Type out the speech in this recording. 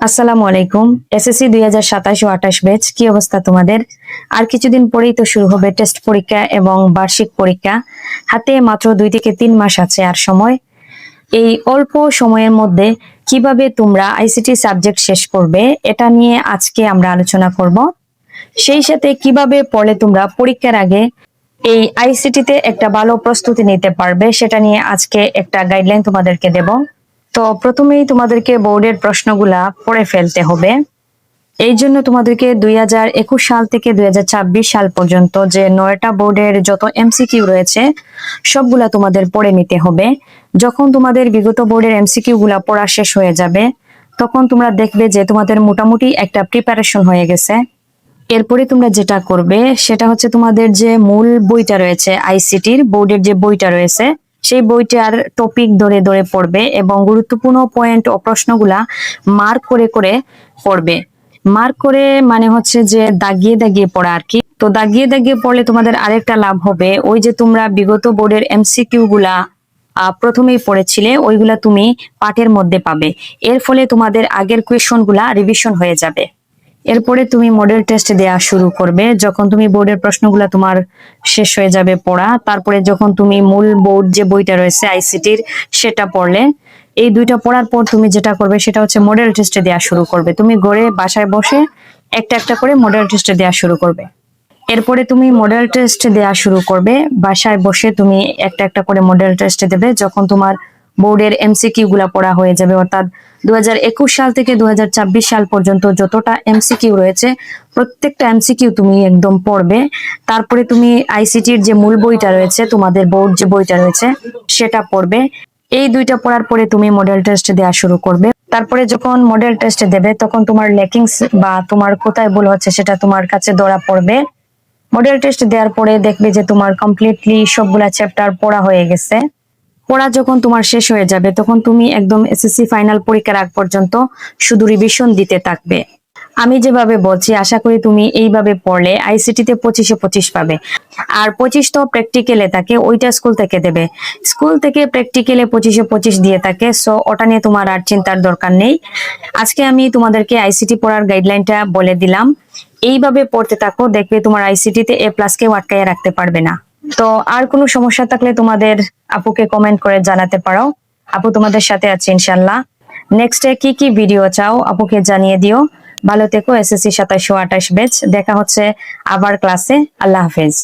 আসসালামু আলাইকুম। এসএসসি 2027 ও 28 ব্যাচ, কি অবস্থা তোমাদের? আর কিছুদিন পরেই তো শুরু হবে টেস্ট পরীক্ষা এবং বার্ষিক পরীক্ষা। হাতে মাত্র 2 থেকে 3 মাস আছে আর সময়। এই অল্প সময়ের মধ্যে কিভাবে তোমরা আইসিটি সাবজেক্ট শেষ করবে, এটা নিয়ে আজকে আমরা আলোচনা করব। সেই সাথে কিভাবে পড়লে তোমরা পরীক্ষার আগে এই আইসিটিতে একটা ভালো প্রস্তুতি নিতে পারবে, সেটা নিয়ে আজকে একটা গাইডলাইন তোমাদেরকে দেব। তো প্রথমেই তোমাদেরকে বোর্ডের প্রশ্নগুলা পড়ে ফেলতে হবে। এই জন্য তোমাদেরকে 2021 সাল থেকে 2026 সাল পর্যন্ত যে 9টা বোর্ডের যত এমসিকিউ রয়েছে সবগুলা তোমাদের পড়ে নিতে হবে। যখন তোমাদের বিগত বোর্ডের এমসিকিউ গুলা পড়া শেষ হয়ে যাবে, তখন তোমরা দেখবে যে তোমাদের মোটামুটি একটা প্রিপারেশন হয়ে গেছে। এরপরে তোমরা যেটা করবে সেটা হচ্ছে তোমাদের যে মূল বইটা রয়েছে, আইসিটির বোর্ডের যে বইটা রয়েছে, সেই বইটার টপিক ধরে ধরে পড়বে এবং গুরুত্বপূর্ণ পয়েন্ট ও প্রশ্নগুলা মার্ক করে করে পড়বে। মার্ক করে মানে হচ্ছে যে দাগিয়ে দাগিয়ে পড়া আর কি। তো দাগিয়ে দাগিয়ে পড়লে তোমাদের আরেকটা লাভ হবে, ওই যে তোমরা বিগত বোর্ডের এমসিকিউ গুলা প্রথমেই পড়েছিলে ওইগুলা তুমি পাঠের মধ্যে পাবে। এর ফলে তোমাদের আগের কোয়েশন গুলা রিভিশন হয়ে যাবে। এরপরে তুমি মডেল টেস্ট দেওয়া শুরু করবে যখন তুমি বোর্ডের প্রশ্নগুলো তোমার শেষ হয়ে যাবে পড়া। তারপরে যখন তুমি মূল বোর্ড যে বইটা রয়েছে আইসিটির সেটা পড়লে, এই দুইটা পড়ার পর তুমি যেটা করবে সেটা হচ্ছে মডেল টেস্ট দেওয়া শুরু করবে। তুমি ঘরে বাসায় বসে একটা একটা করে মডেল টেস্ট দেওয়া শুরু করবে। এরপরে তুমি মডেল টেস্ট দেওয়া শুরু করবে, বাসায় বসে তুমি একটা একটা করে মডেল টেস্ট দেবে যখন তোমার বোর্ডের এমসিকিউ গুলা পড়া হয়ে যাবে। অর্থাৎ 2021 সাল থেকে 2026 সাল পর্যন্ত যতটা এমসিকিউ রয়েছে প্রত্যেকটা এমসিকিউ তুমি একদম পড়বে। তারপরে তুমি আইসিটির যে মূল বইটা রয়েছে, তোমাদের বোর্ড যে বইটা রয়েছে সেটা পড়বে। এই দুইটা পড়ার পরে তুমি মডেল টেস্ট দেওয়া শুরু করবে। তারপরে যখন মডেল টেস্ট দেবে তখন তোমার লেকিংস বা তোমার কোথায় ভুল হচ্ছে সেটা তোমার কাছে ধরা পড়বে। মডেল টেস্ট দেওয়ার পরে দেখবে যে তোমার কমপ্লিটলি সবগুলা চ্যাপ্টার পড়া হয়ে গেছে। পড়া যখন তোমার শেষ হয়ে যাবে তখন তুমি একদম এসএসসি ফাইনাল পরীক্ষার আগ পর্যন্ত শুধু রিভিশন দিতে থাকবে। আমি যেভাবে বলছি আশা করি তুমি এইভাবে পড়লে আইসিটিতে 25-এ 25 পাবে। আর 25 তো প্র্যাকটিক্যালে থাকে, ওইটা স্কুল থেকে দেবে। স্কুল থেকে প্র্যাকটিক্যালে 25-এ 25 দিয়ে থাকে, সো ওটা নিয়ে তোমার আর চিন্তার দরকার নেই। আজকে আমি তোমাদেরকে আইসিটি পড়ার গাইডলাইনটা বলে দিলাম। এইভাবে পড়তে থাকো, দেখবে তোমার আইসিটিতে A+ কেও আটকাইয়া রাখতে পারবে না। তো আর কোনো সমস্যা থাকলে তোমাদের আপুকে কমেন্ট করে জানাতে পারো। আপু তোমাদের সাথে আছে ইনশাল্লাহ। নেক্সটে কি কি ভিডিও চাও আপুকে জানিয়ে দিও। ভালো থেকো। এসএসসি 27 ও 28 ব্যাচ, দেখা হচ্ছে আবার ক্লাসে। আল্লাহ হাফেজ।